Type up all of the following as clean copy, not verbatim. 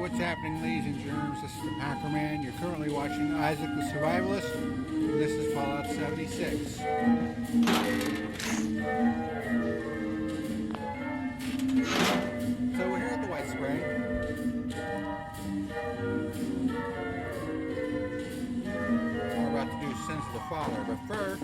what's happening, ladies and germs? This is the Packerman. You're currently watching Isaac the Survivalist, and this is Fallout 76. So we're here at the White Spring. We're about to do Sins of the Father, but first...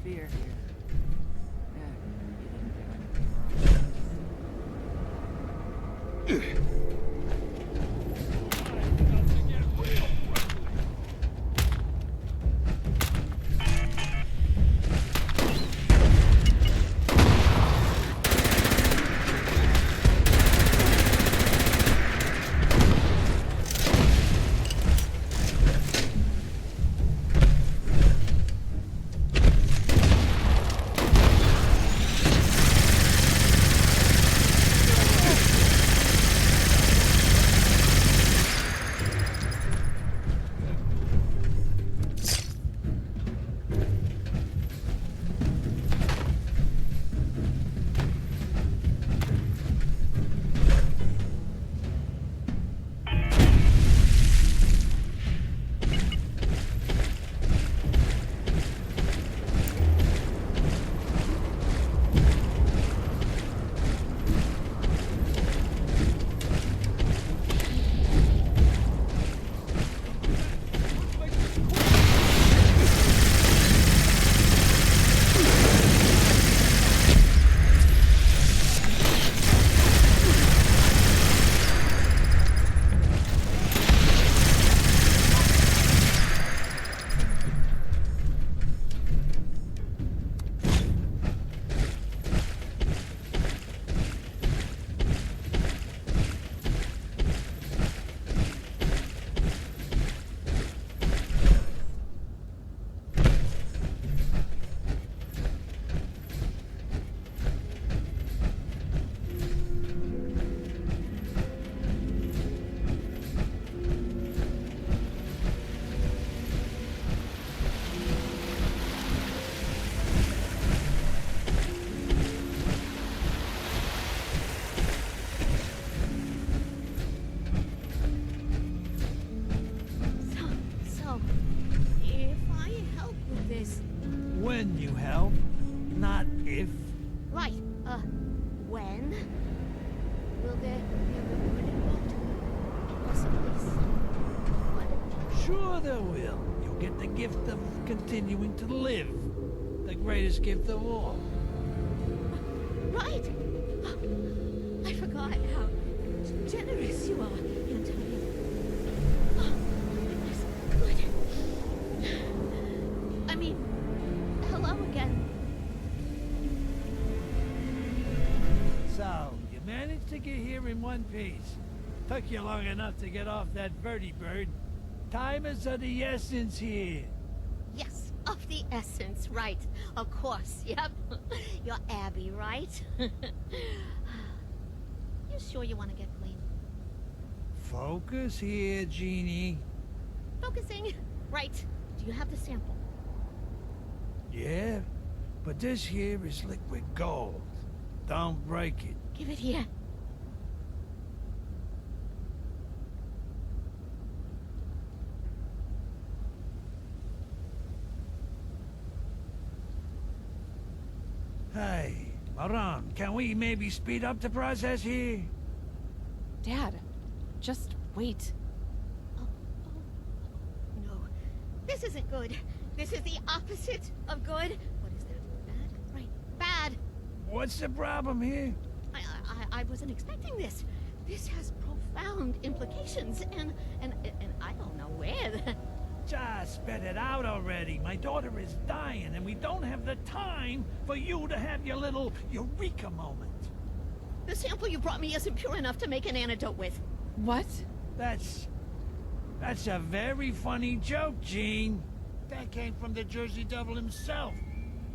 beer here. Yeah, you didn't do anything wrong. So, if I help with this, When you help, not if. right, when? Will there be a reward involved? Or some police? What? Sure there will. You'll get the gift of continuing to live. The greatest gift of all. Right! I forgot how generous you are, Antonio. Oh, goodness, good. I mean, hello again. So, you managed to get here in one piece. Took you long enough to get off that vertibird. Time is of the essence here. Yes, of the essence, right. Of course, yep. You're Abby, right? You sure you want to get clean? Focus here, Jeannie. Focusing. Right. Do you have the sample? Yeah, but this here is liquid gold. Don't break it. Give it here. Hey, Maran, can we maybe speed up the process here? Dad, just wait. No. This isn't good. This is the opposite of good. What is that? Bad? Right. Bad. What's the problem here? I wasn't expecting this. This has profound implications, and I don't know where. Just spit it out already. My daughter is dying, and we don't have the time for you to have your little eureka moment. The sample you brought me isn't pure enough to make an antidote with. What? That's a very funny joke, Gene. That came from the Jersey Devil himself.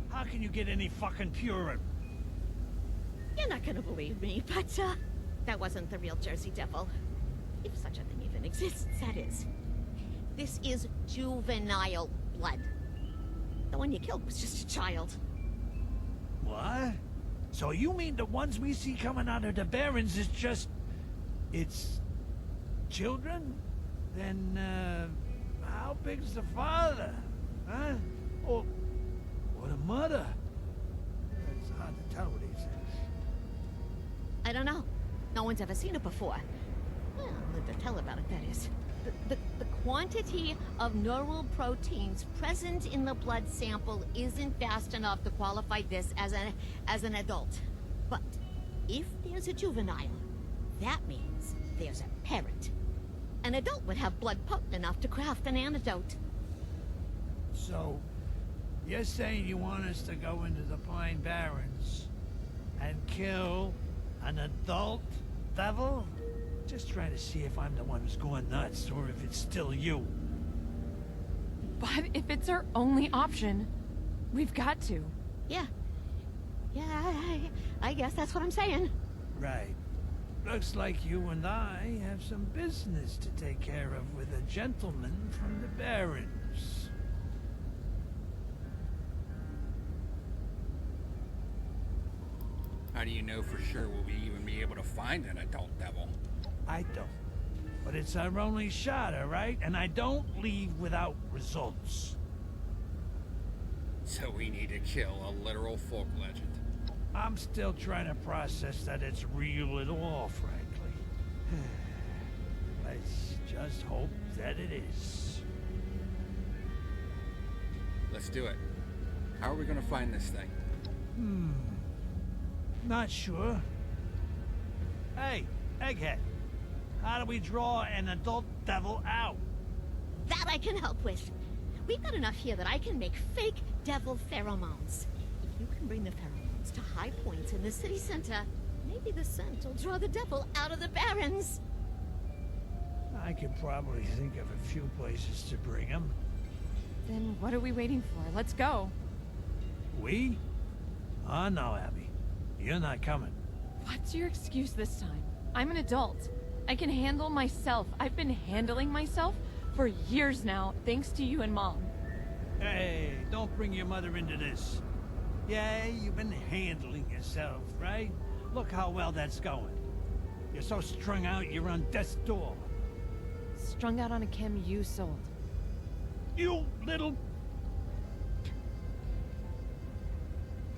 How can you get any fucking purer? You're not gonna believe me, but, that wasn't the real Jersey Devil. If such a thing even exists, that is. This is juvenile blood. The one you killed was just a child. What? So you mean the ones we see coming out of the barrens is just... it's... children? Then, how big's the father? Huh? Or the mother? It's hard to tell with these things. I don't know. No one's ever seen it before. Well, live to tell about it, that is. The quantity of neural proteins present in the blood sample isn't vast enough to qualify this as an adult. But if there's a juvenile, that means there's a parent. An adult would have blood potent enough to craft an antidote. So, you're saying you want us to go into the Pine Barrens and kill an adult devil? Just trying to see if I'm the one who's going nuts, or if it's still you. But if it's our only option, we've got to. Yeah. Yeah, I guess that's what I'm saying. Right. Looks like you and I have some business to take care of with a gentleman from the Barrens. How do you know for sure we'll even be able to find an adult devil? I don't. But it's our only shot, all right? And I don't leave without results. So we need to kill a literal folk legend. I'm still trying to process that it's real at all, frankly. Let's just hope that it is. Let's do it. How are we gonna find this thing? Not sure. Hey, Egghead. How do we draw an adult devil out? That I can help with. We've got enough here that I can make fake devil pheromones. If you can bring the pheromones to high points in the city center, maybe the scent will draw the devil out of the Barrens. I could probably think of a few places to bring him. Then what are we waiting for? Let's go. We? Oh, no, Abby. You're not coming. What's your excuse this time? I'm an adult. I can handle myself. I've been handling myself for years now, thanks to you and Mom. Hey, don't bring your mother into this. Yeah, you've been handling yourself, right? Look how well that's going. You're so strung out, you're on death's door. Strung out on a chem you sold. You little...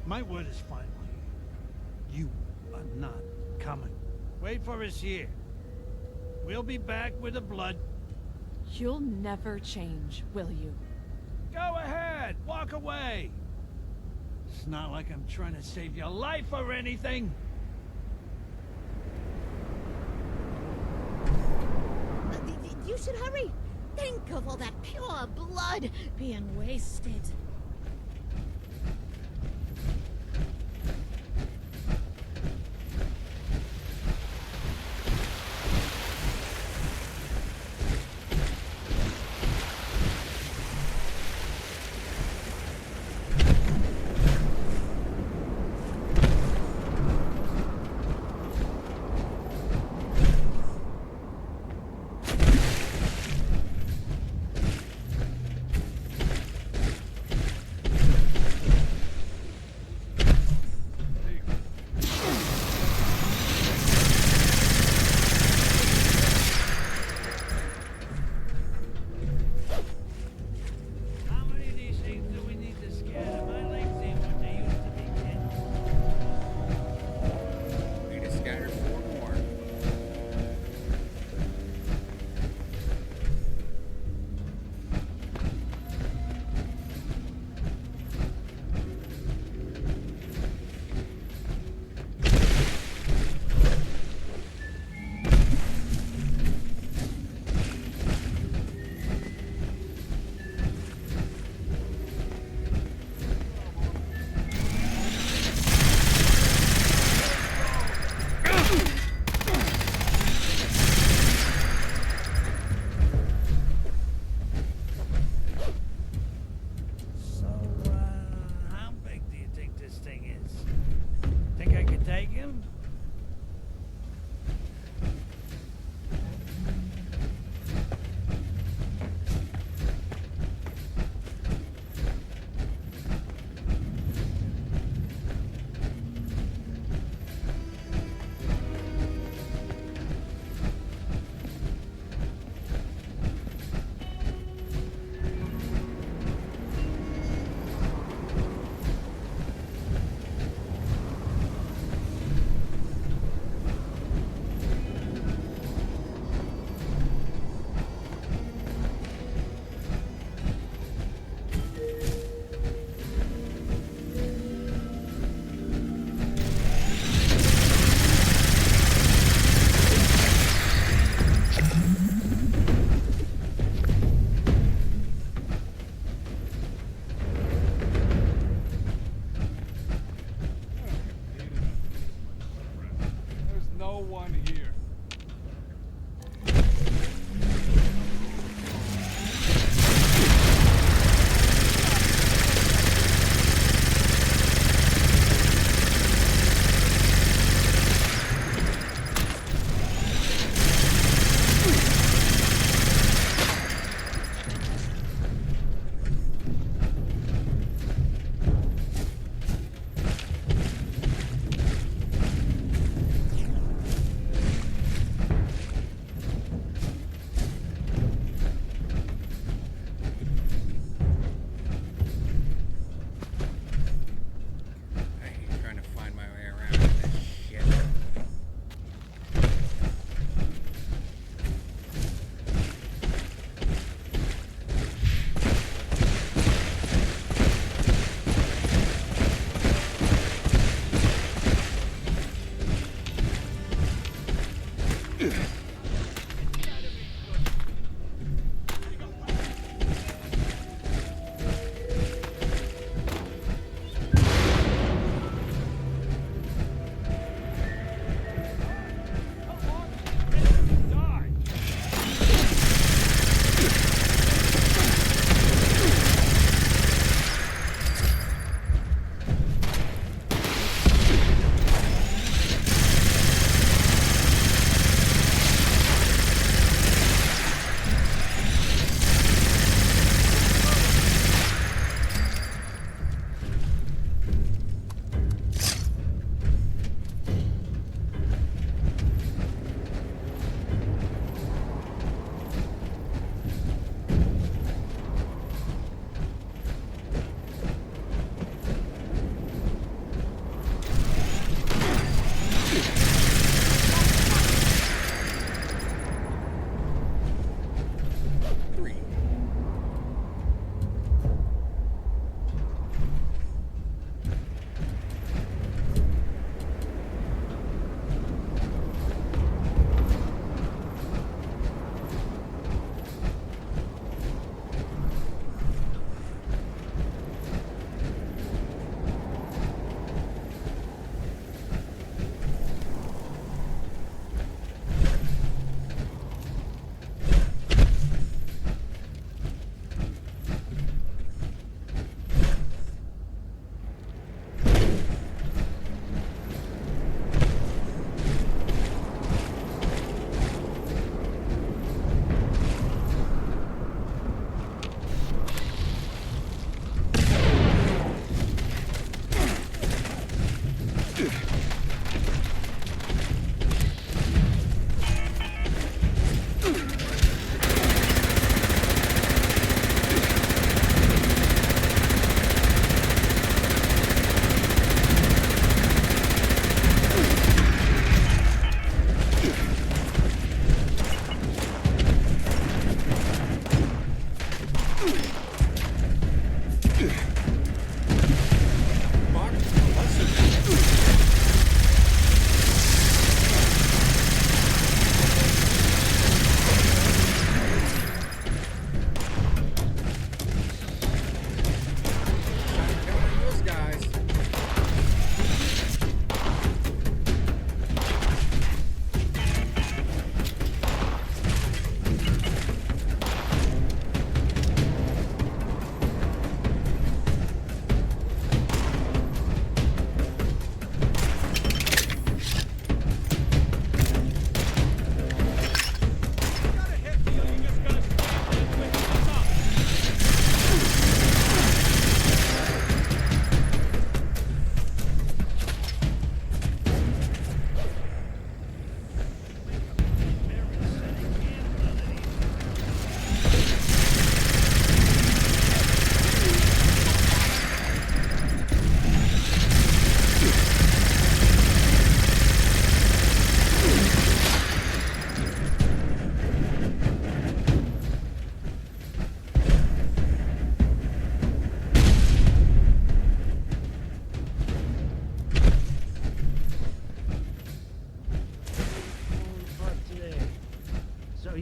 My word is final. You are not coming. Wait for us here. We'll be back with the blood. You'll never change, will you? Go ahead, walk away. It's not like I'm trying to save your life or anything. You should hurry. Think of all that pure blood being wasted.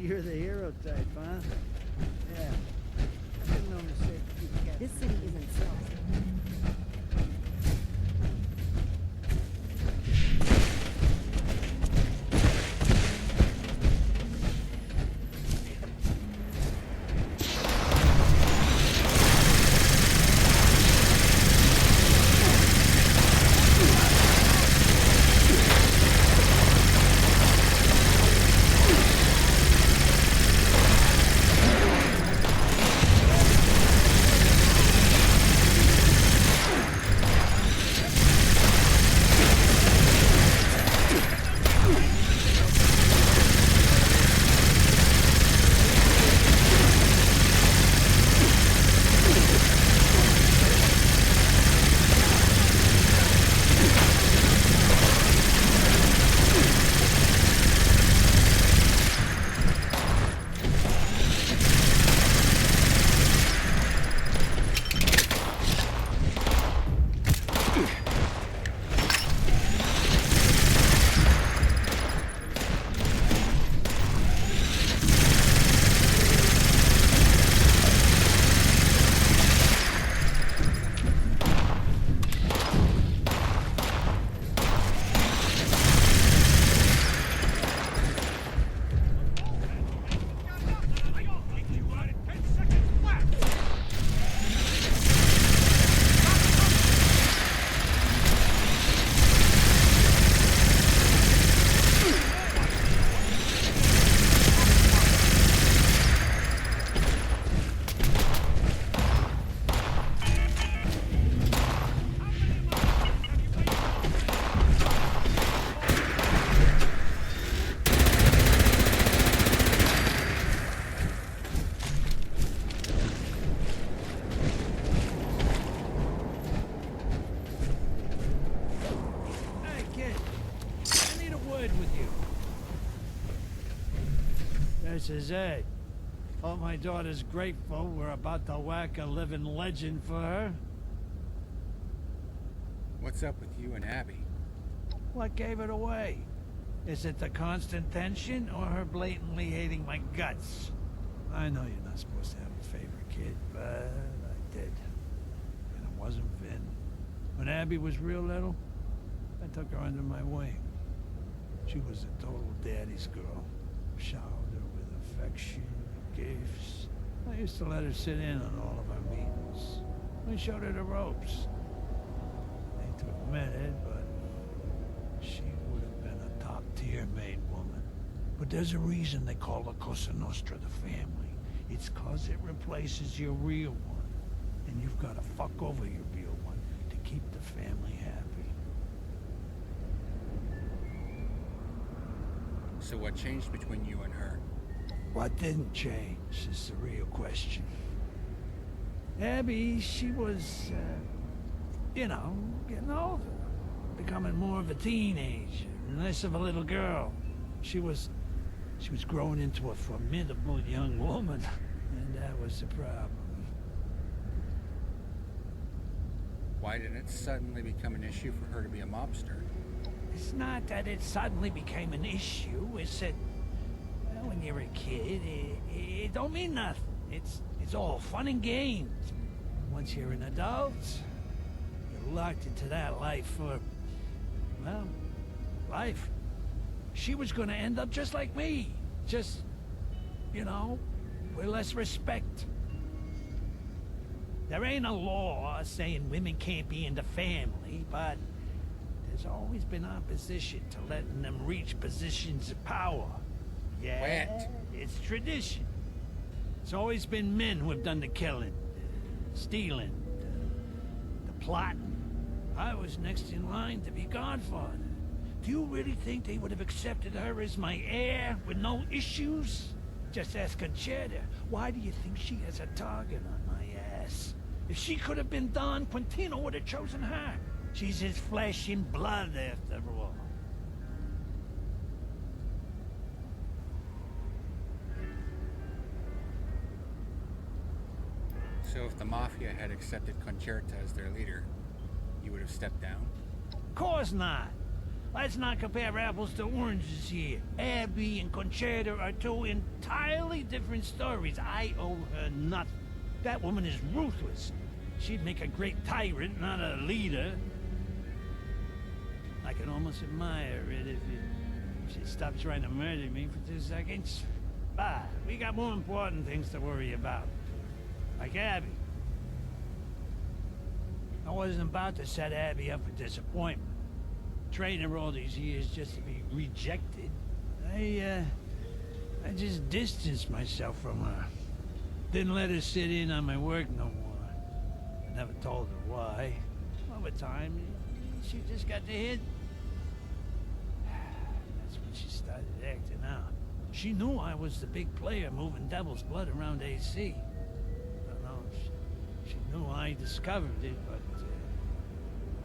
you're the hero type, huh? Yeah. I've been known to say you can't. This city isn't self. Hey, kid. I need a word with you. This is it. Hope my daughter's grateful we're about to whack a living legend for her. What's up with you and Abby? What gave it away? Is it the constant tension or her blatantly hating my guts? I know you're not supposed to have a favorite kid, but I did. And it wasn't Vin. When Abby was real little, I took her under my wing. She was a total daddy's girl. Showered her with affection, gifts. I used to let her sit in on all of our meetings. We showed her the ropes. I hate to admit it, but she would have been a top-tier maid woman. But there's a reason they call the Cosa Nostra the family. It's 'cause it replaces your real one. And you've got to fuck over your real one to keep the family happy. So what changed between you and her? What didn't change is the real question. Abby, she was, you know, getting older. Becoming more of a teenager, less of a little girl. She was growing into a formidable young woman, and that was the problem. Why did it suddenly become an issue for her to be a mobster? It's not that it suddenly became an issue, it's that, well, when you're a kid, it don't mean nothing. It's all fun and games. Once you're an adult, you're locked into that life for, well, life. She was gonna end up just like me. Just, you know, with less respect. There ain't a law saying women can't be in the family, but there's always been opposition to letting them reach positions of power. Yeah, What? it's tradition. It's always been men who have done the killing, stealing, the plotting. I was next in line to be godfather. Do you really think they would have accepted her as my heir with no issues? Just ask Conchetta. Why do you think she has a target on my ass? If she could have been Don, Quintino would have chosen her. She's his flesh and blood, after all. So if the Mafia had accepted Concerta as their leader, you would have stepped down? Of course not. Let's not compare apples to oranges here. Abby and Conchetta are two entirely different stories. I owe her nothing. That woman is ruthless. She'd make a great tyrant, not a leader. I can almost admire it if she stopped trying to murder me for 2 seconds. But we got more important things to worry about. Like Abby. I wasn't about to set Abby up for disappointment. Train her all these years just to be rejected. I just distanced myself from her. Didn't let her sit in on my work no more. I never told her why. Over time, she just got the hint. That's when she started acting out. She knew I was the big player moving devil's blood around AC. I don't know, she knew I discovered it, but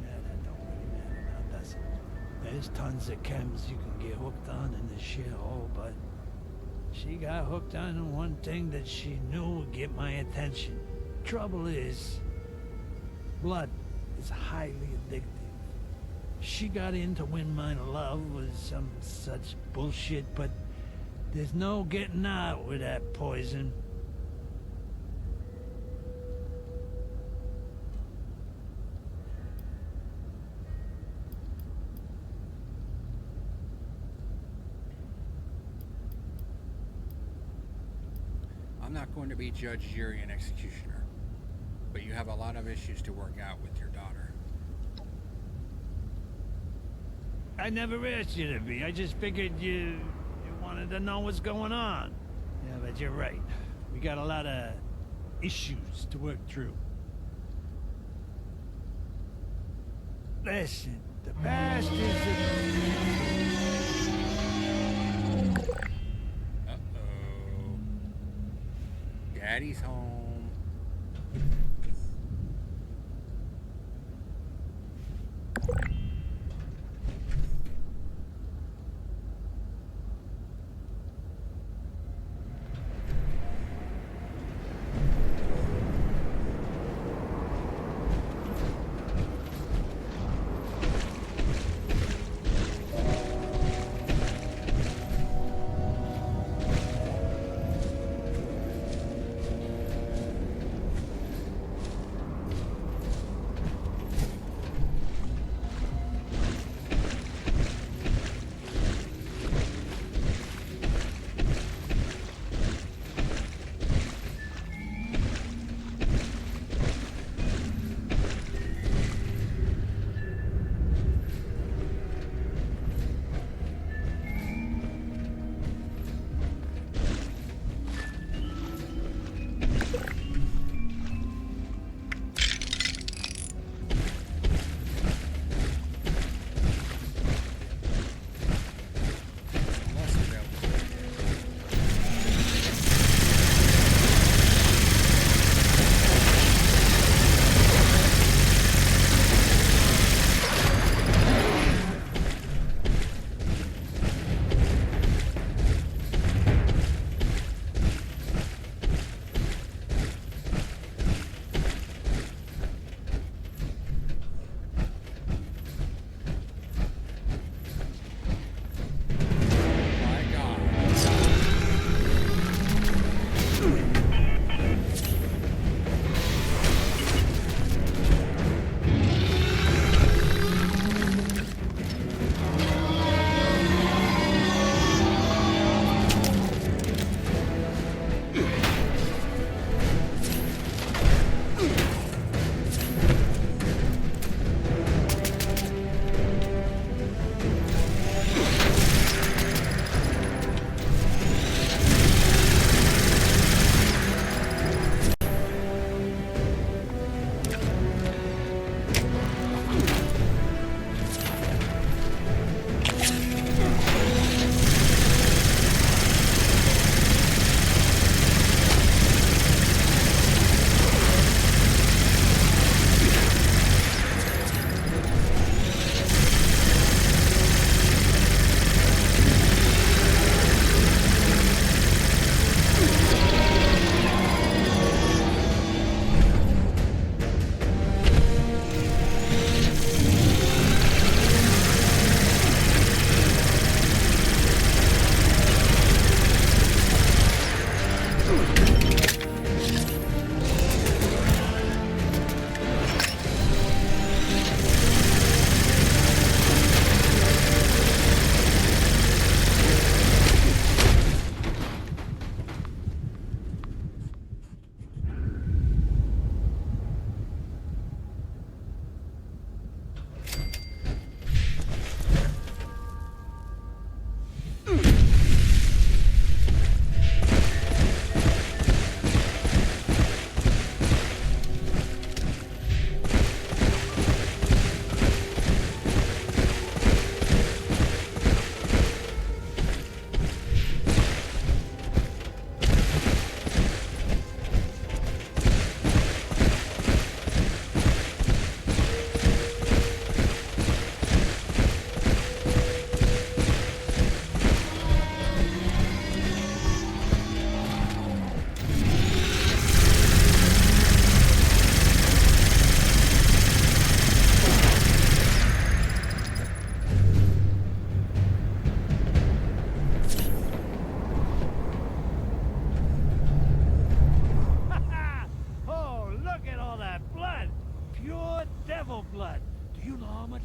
that don't really matter now, does it? There's tons of chems you can get hooked on in this shithole, but she got hooked on one thing that she knew would get my attention. Trouble is, blood is highly addictive. She got in to win my love with some such bullshit, but there's no getting out with that poison. I'm not going to be judge, jury, and executioner, but you have a lot of issues to work out with your daughter. I never asked you to be. I just figured you wanted to know what's going on. Yeah, but you're right. We got a lot of issues to work through. Listen, the past is Uh-oh. Daddy's home.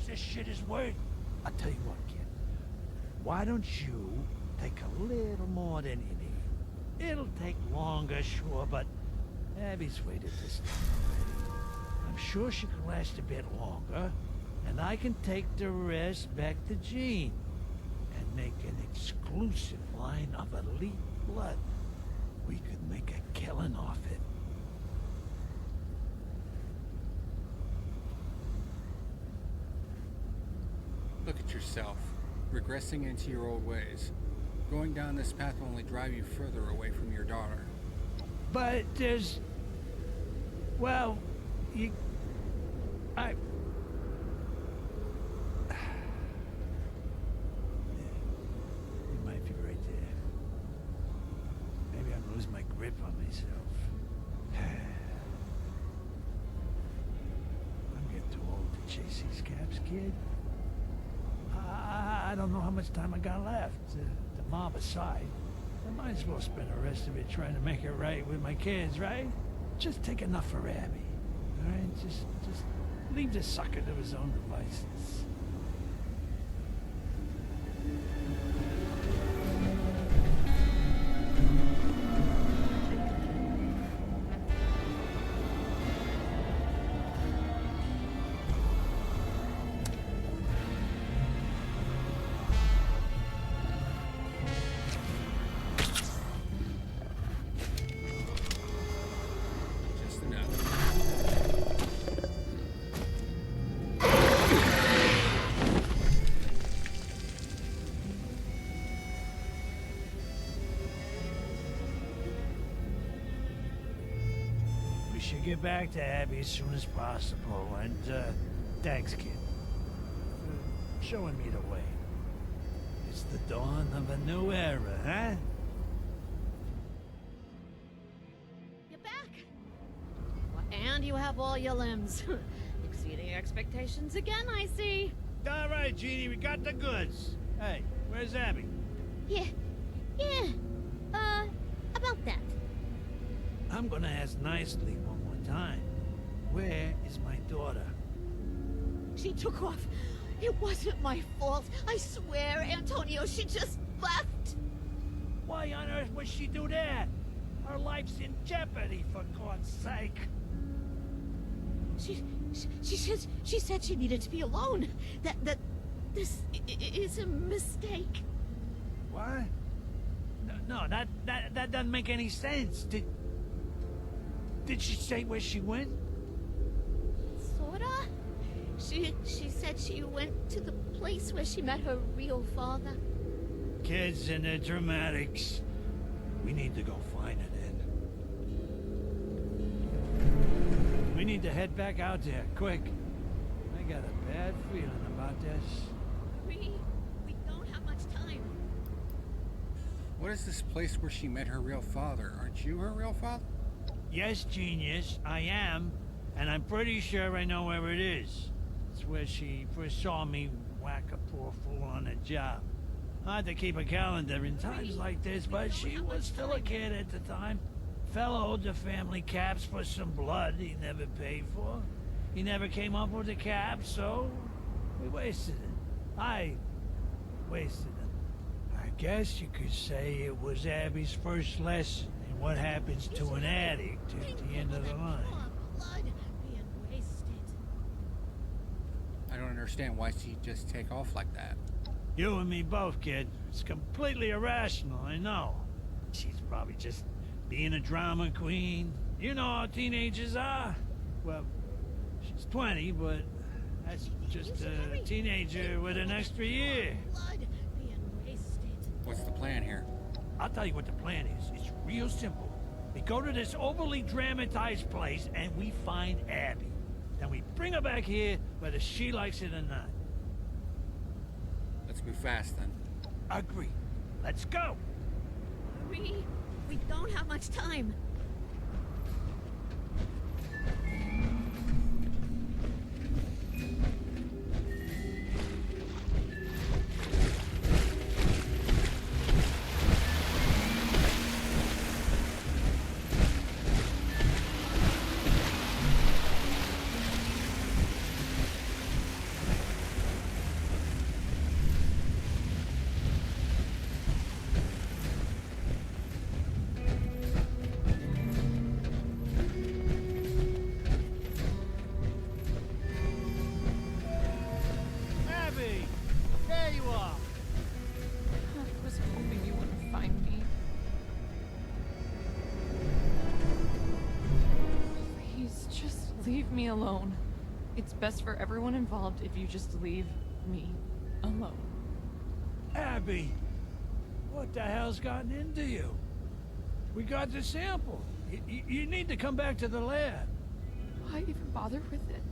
much this shit is worth. I'll tell you what, kid. Why don't you take a little more than you need? It'll take longer, sure, but Abby's waited this time already. I'm sure she can last a bit longer, and I can take the rest back to Jean and make an exclusive line of elite blood. We could make a killing off it. Look at yourself, regressing into your old ways. Going down this path will only drive you further away from your daughter. But there's... Well, you... I... You might be right there. Maybe I'm losing my grip on myself. I'm getting too old to chase these caps, kid. I don't know how much time I got left. The mob aside, I might as well spend the rest of it trying to make it right with my kids, right? Just take enough for Abby, all right? Just leave the sucker to his own devices. Just enough. We should get back to Abby as soon as possible, and, thanks, kid, for showing me the way. It's the dawn of a new era, huh? You're back. Well, and you have all your limbs. Exceeding your expectations again, I see. All right, Jeannie, we got the goods. Hey, where's Abby? Yeah. About that. I'm gonna ask nicely one more time. Where is my daughter? She took off. It wasn't my fault. I swear, Antonio, she just left. Why on earth would she do that? Her life's in jeopardy, for God's sake. She said she needed to be alone. That this is a mistake. What? No, that doesn't make any sense. Did she say where she went? Sorta. She said she went to the place where she met her real father. Kids and their dramatics. We need to go find her then. We need to head back out there, quick. I got a bad feeling about this. We don't have much time. What is this place where she met her real father? Aren't you her real father? Yes, genius, I am, and I'm pretty sure I know where it is. It's where she first saw me whack a poor fool on a job. Hard to keep a calendar in times like this, but she was still a kid at the time. Fella owed the family caps for some blood he never paid for. He never came up with the cap, so we wasted it. I wasted it. I guess you could say it was Abby's first lesson in what happens to an addict at the end of the line. Blood being wasted. I don't understand why she'd just take off like that. You and me both, kid. It's completely irrational, I know. She's probably just being a drama queen. You know how teenagers are. Well, she's 20, but that's just a teenager with an extra year. Blood being wasted. What's the plan here? I'll tell you what the plan is. It's real simple. We go to this overly dramatized place and we find Abby. Then we bring her back here whether she likes it or not. Let's move fast then. Agree. Let's go. We don't have much time. Leave me alone. It's best for everyone involved if you just leave me alone. Abby, what the hell's gotten into you? We got the sample. You need to come back to the lab. Why even bother with it?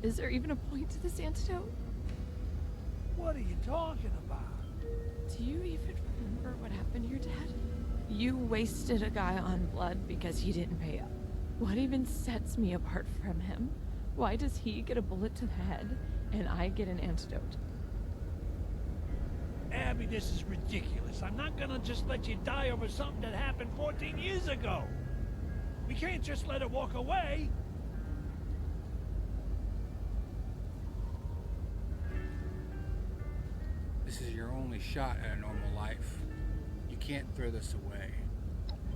Is there even a point to this antidote? What are you talking about? Do you even remember what happened to your dad? You wasted a guy on blood because he didn't pay up. What even sets me apart from him? Why does he get a bullet to the head and I get an antidote? Abby, this is ridiculous. I'm not gonna just let you die over something that happened 14 years ago. We can't just let it walk away. This is your only shot at a normal life. You can't throw this away.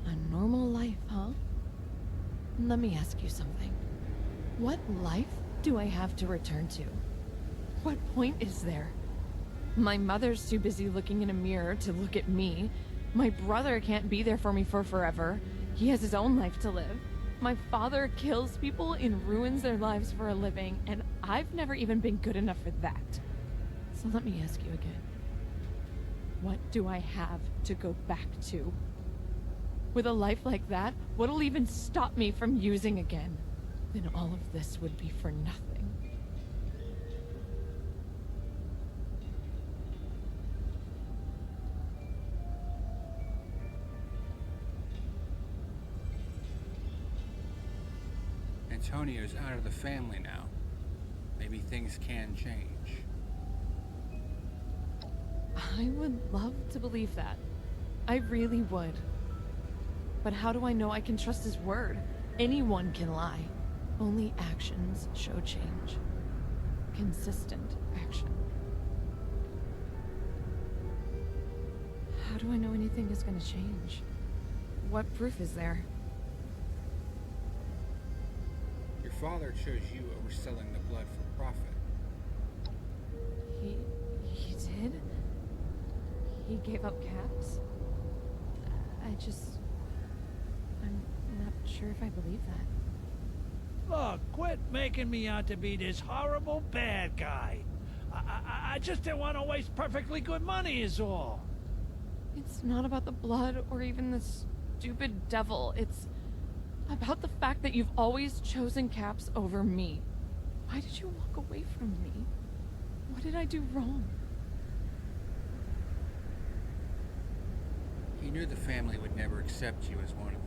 A normal life, huh? Let me ask you something. What life do I have to return to? What point is there? My mother's too busy looking in a mirror to look at me. My brother can't be there for me for forever. He has his own life to live. My father kills people and ruins their lives for a living, and I've never even been good enough for that. So let me ask you again. What do I have to go back to? With a life like that, what'll even stop me from using again? Then all of this would be for nothing. Antonio's out of the family now. Maybe things can change. I would love to believe that. I really would. But how do I know I can trust his word? Anyone can lie. Only actions show change. Consistent action. How do I know anything is going to change? What proof is there? Your father chose you over selling the blood for profit. He did? He gave up caps? I'm not sure if I believe that. Look, quit making me out to be this horrible bad guy. I just didn't want to waste perfectly good money is all. It's not about the blood or even the stupid devil. It's about the fact that you've always chosen Caps over me. Why did you walk away from me? What did I do wrong? He knew the family would never accept you as one of them.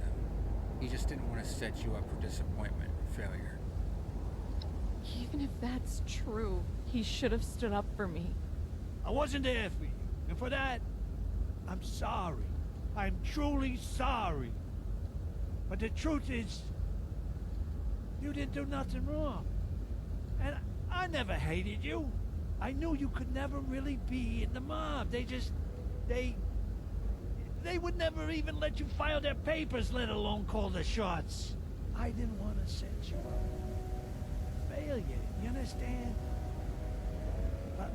He just didn't want to set you up for disappointment and failure. Even if that's true, he should have stood up for me. I wasn't there for you, and for that, I'm sorry. I'm truly sorry. But the truth is, you didn't do nothing wrong. And I never hated you. I knew you could never really be in the mob. They would never even let you file their papers, let alone call the shots. I didn't want to set you up. Failure, you understand? But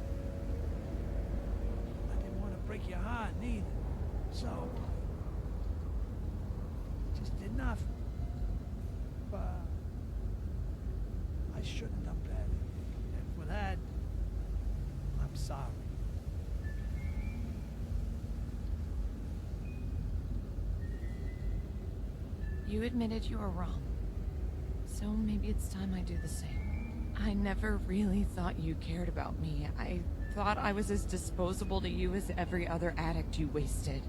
I didn't want to break your heart neither. So just did nothing. But I should have done better. And for that, I'm sorry. You admitted you were wrong. So maybe it's time I do the same. I never really thought you cared about me. I thought I was as disposable to you as every other addict you wasted.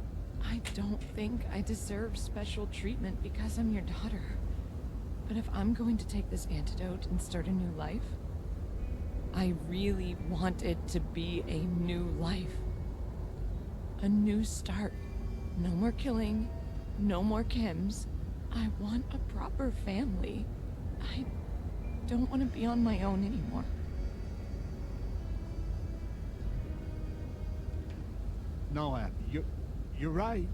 I don't think I deserve special treatment because I'm your daughter. But if I'm going to take this antidote and start a new life, I really want it to be a new life. A new start. No more killing, no more Kims. I want a proper family. I don't want to be on my own anymore. No, Abby, you're right.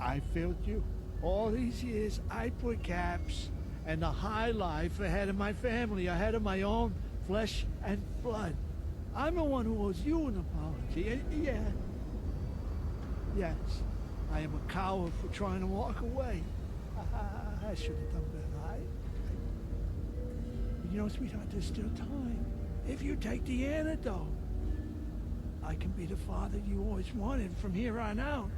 I failed you. All these years, I put Caps and the high life ahead of my family, ahead of my own flesh and blood. I'm the one who owes you an apology. And yes, I am a coward for trying to walk away. I should have done better. You know, sweetheart, there's still time. If you take the antidote, I can be the father you always wanted from here on out.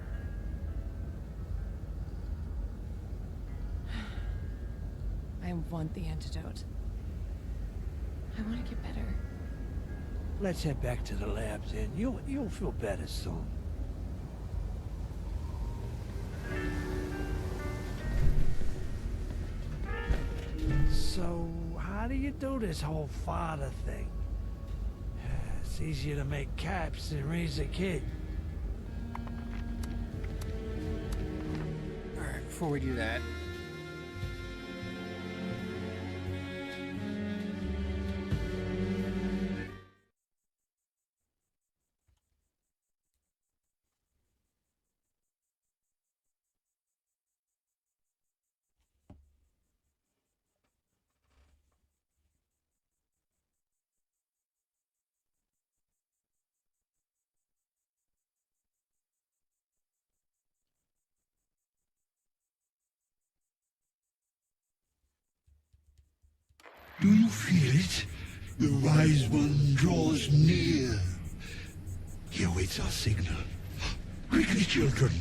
I want the antidote. I want to get better. Let's head back to the labs, and you'll feel better soon. So, how do you do this whole father thing? It's easier to make caps than raise a kid. Alright, before we do that, Do you feel it? The Wise One draws near. Here waits our signal. Quickly, children,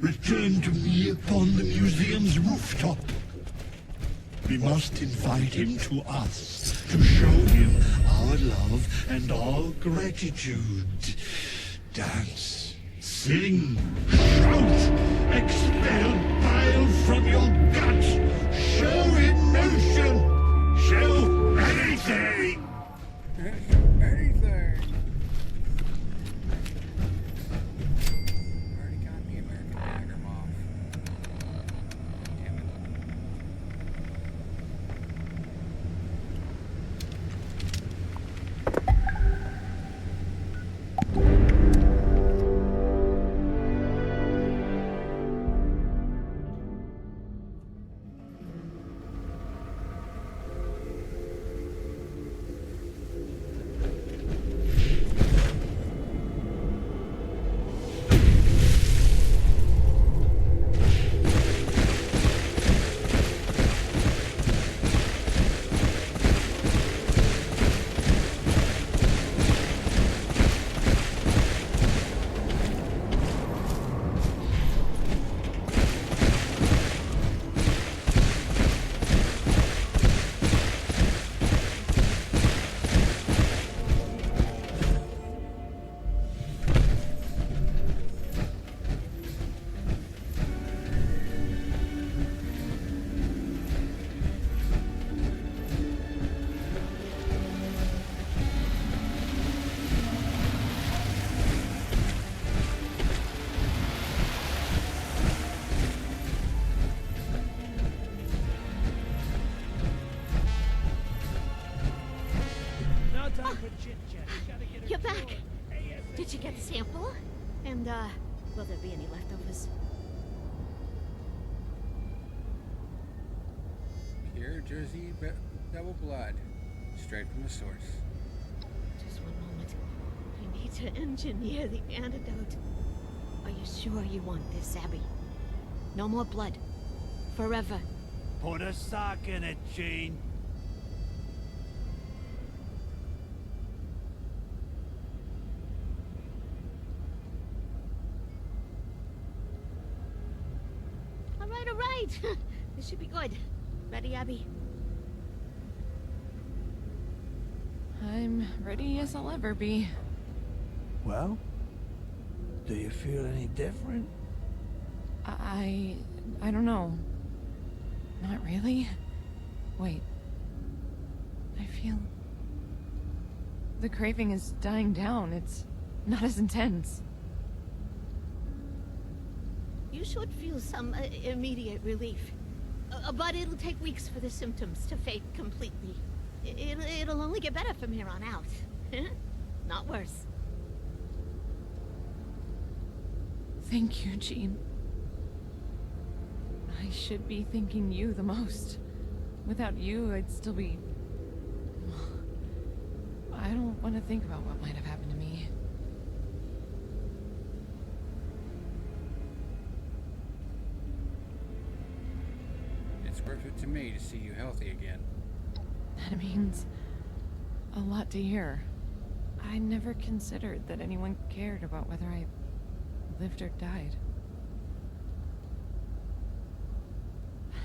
return to me upon the museum's rooftop. We must invite him to us, to show him our love and our gratitude. Dance, sing, shout, expel bile from your guts, show emotion, show anything! anything! Already got the American dagger off. Damn it. No time for chit-chat. We gotta get her You're to back. her ASAP. Did you get the sample? And, will there be any leftovers? Pure Jersey double blood. Straight from the source. Just one moment. I need to engineer the antidote. Are you sure you want this, Abby? No more blood. Forever. Put a sock in it, Gene. All right. This should be good. Ready, Abby? I'm ready as I'll ever be. Well, do you feel any different? I don't know. Not really. Wait. I feel... the craving is dying down. It's not as intense. You should feel some immediate relief. But it'll take weeks for the symptoms to fade completely. It'll only get better from here on out. Not worse. Thank you, Jean. I should be thanking you the most. Without you, I'd still be... I don't want to think about what might have happened to me. It's worth it to me to see you healthy again. That means a lot to hear. I never considered that anyone cared about whether I lived or died.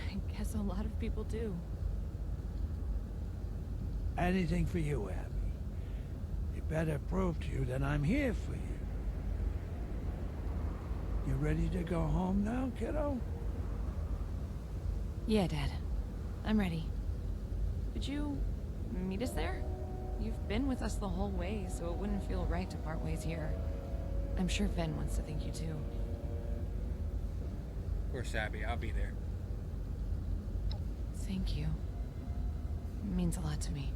I guess a lot of people do. Anything for you, Abby. It better prove to you that I'm here for you. You ready to go home now, kiddo? Yeah, Dad. I'm ready. Could you meet us there? You've been with us the whole way, so it wouldn't feel right to part ways here. I'm sure Ven wants to thank you too. Of course, Abby, I'll be there. Thank you. It means a lot to me.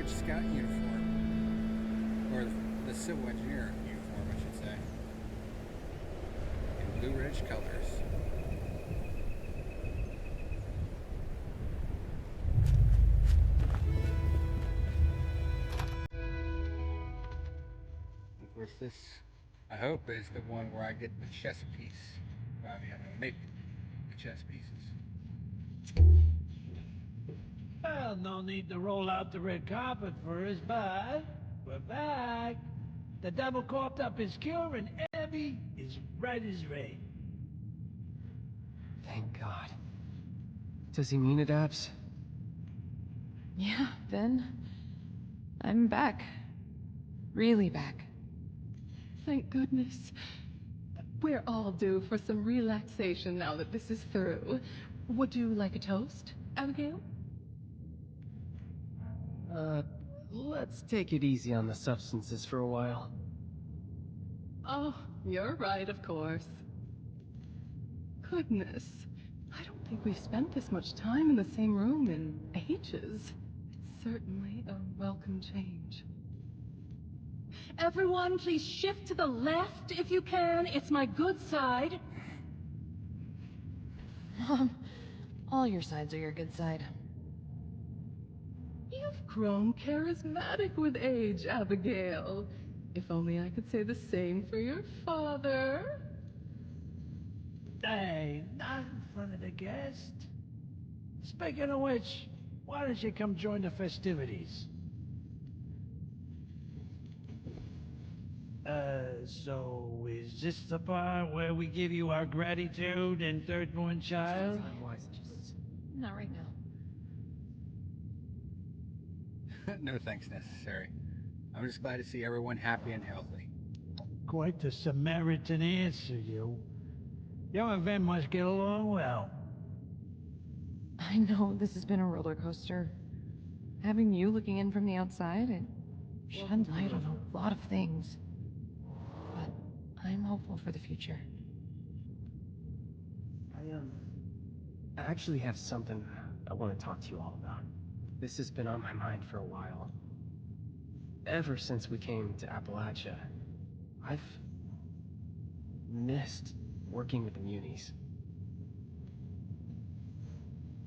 Scout uniform, or the civil engineer uniform, I should say, in Blue Ridge colors. Of course, this, I hope, is the one where I get the chess piece. I mean, I'm gonna make the chess pieces. Well, no need to roll out the red carpet for us, but we're back. The devil coughed up his cure, and Abby is right as rain. Thank God. Does he mean it, Abs? Yeah, Ven. I'm back. Really back. Thank goodness. We're all due for some relaxation now that this is through. Would you like a toast, Abigail? Let's take it easy on the substances for a while. Oh, you're right, of course. Goodness. I don't think we've spent this much time in the same room in ages. It's certainly a welcome change. Everyone, please shift to the left if you can. It's my good side. Mom, all your sides are your good side. You've grown charismatic with age, Abigail. If only I could say the same for your father. Hey, not in front of the guest. Speaking of which, why don't you come join the festivities? So is this the part where we give you our gratitude and third-born child? Not right now. No thanks necessary. I'm just glad to see everyone happy and healthy. Quite the Samaritan answer, you. You and Ven must get along well. I know this has been a roller coaster. Having you looking in from the outside, it shed light on a lot of things. But I'm hopeful for the future. I actually have something I want to talk to you all about. This has been on my mind for a while. Ever since we came to Appalachia, I've missed working with the Munis.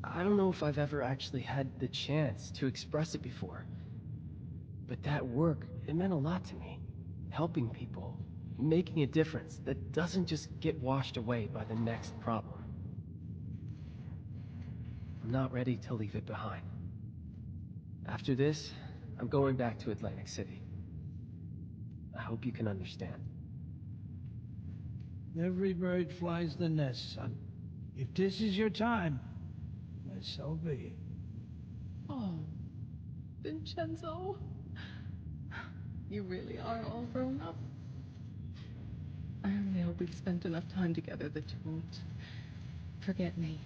I don't know if I've ever actually had the chance to express it before, but that work, it meant a lot to me. Helping people, making a difference that doesn't just get washed away by the next problem. I'm not ready to leave it behind. After this, I'm going back to Atlantic City. I hope you can understand. Every bird flies the nest, son. If this is your time, then so be it. Oh, Vincenzo, you really are all grown up. I only hope we've spent enough time together that you won't forget me.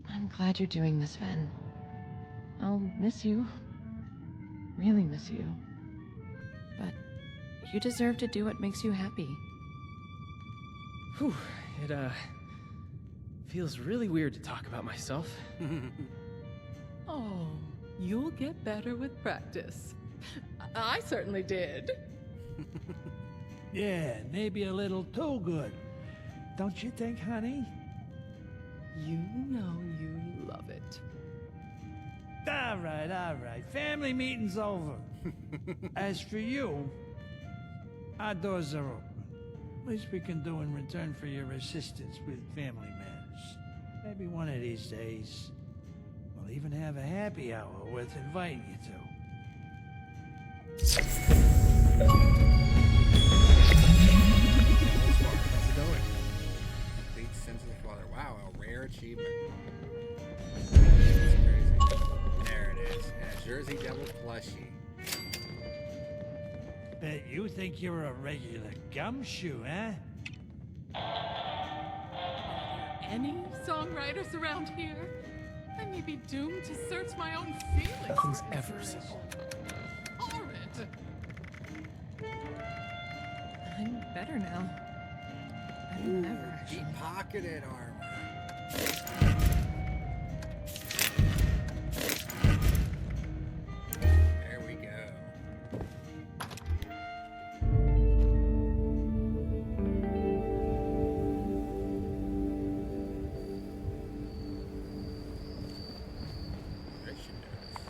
I'm glad you're doing this, Ven. I'll miss you. Really miss you. But you deserve to do what makes you happy. Whew, it, feels really weird to talk about myself. Oh, you'll get better with practice. I certainly did. Yeah, maybe a little too good. Don't you think, honey? You know you love it. All right. Family meeting's over. As for you, our doors are open. Least we can do in return for your assistance with family matters. Maybe one of these days, we'll even have a happy hour worth inviting you to. How's it going? Complete sense of the father. Wow, a rare achievement. That's crazy. There it is. And a Jersey Devil plushie. Bet you think you're a regular gumshoe, huh? Any songwriters around here? I may be doomed to search my own feelings. Nothing's ever simple. Horrid. I'm better now. Better than ever, actually. Deep pocketed armor. There we go. That should do this.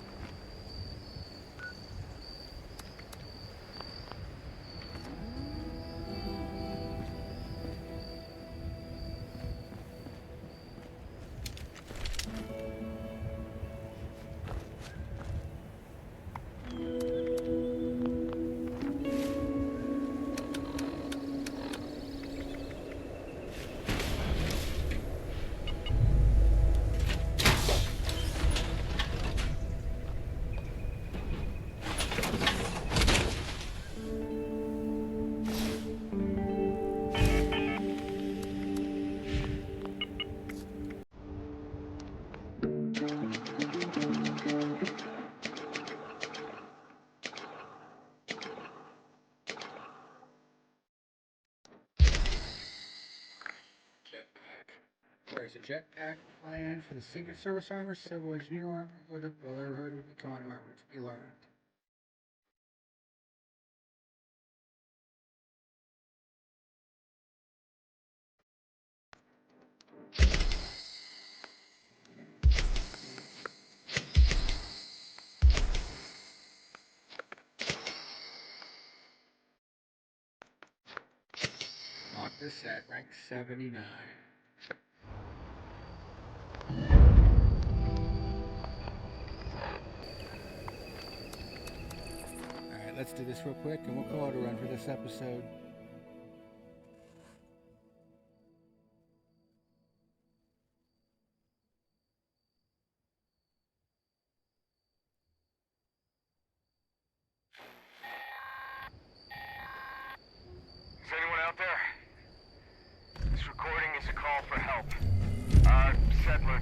There's a jetpack plan for the Secret Service armor, civil engineer armor, with a Brotherhood of Recon armor to be learned. Lock this at rank 79. Alright, let's do this real quick and we'll call it a run for this episode. Is anyone out there? This recording is a call for help. Settler.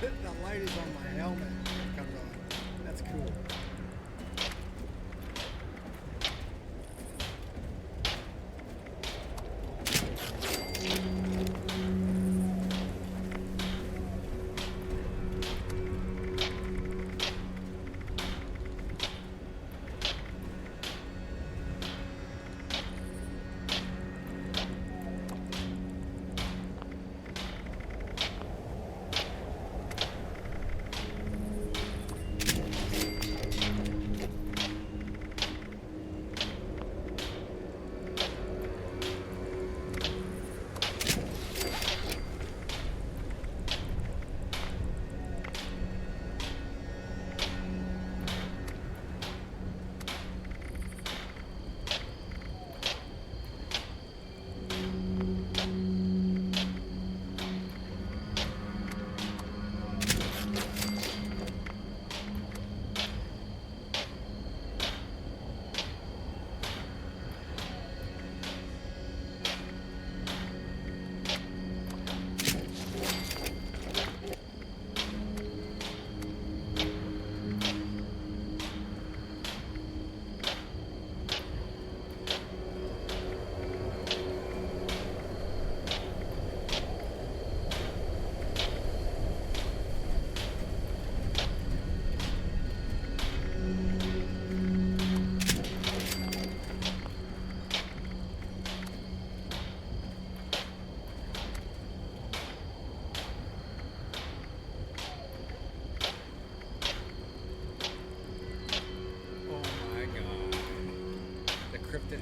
The light is on my helmet when it comes on. That's cool.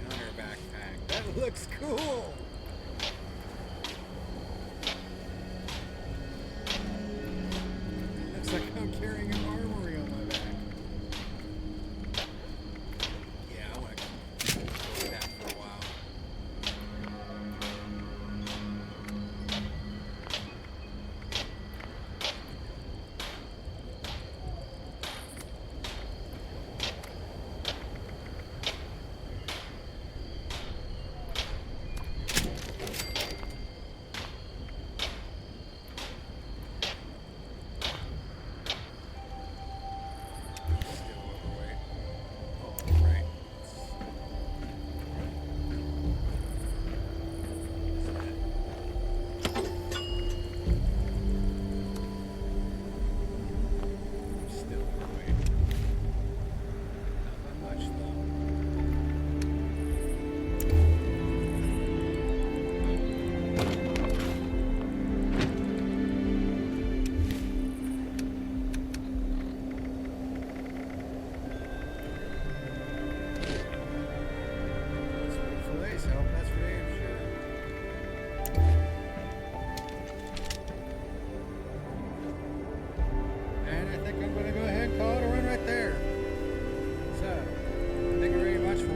Hunter backpack. That looks cool. Looks like I'm carrying an armory on my back. Yeah, I want to go with that for a while.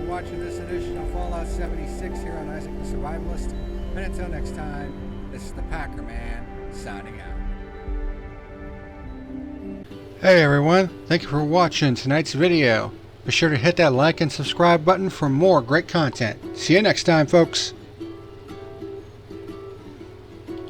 Watching this edition of Fallout 76 here on Isak the Survivalist. And until next time, this is the Packer Man signing out. Hey everyone, thank you for watching tonight's video. Be sure to hit that like and subscribe button for more great content. See you next time, folks.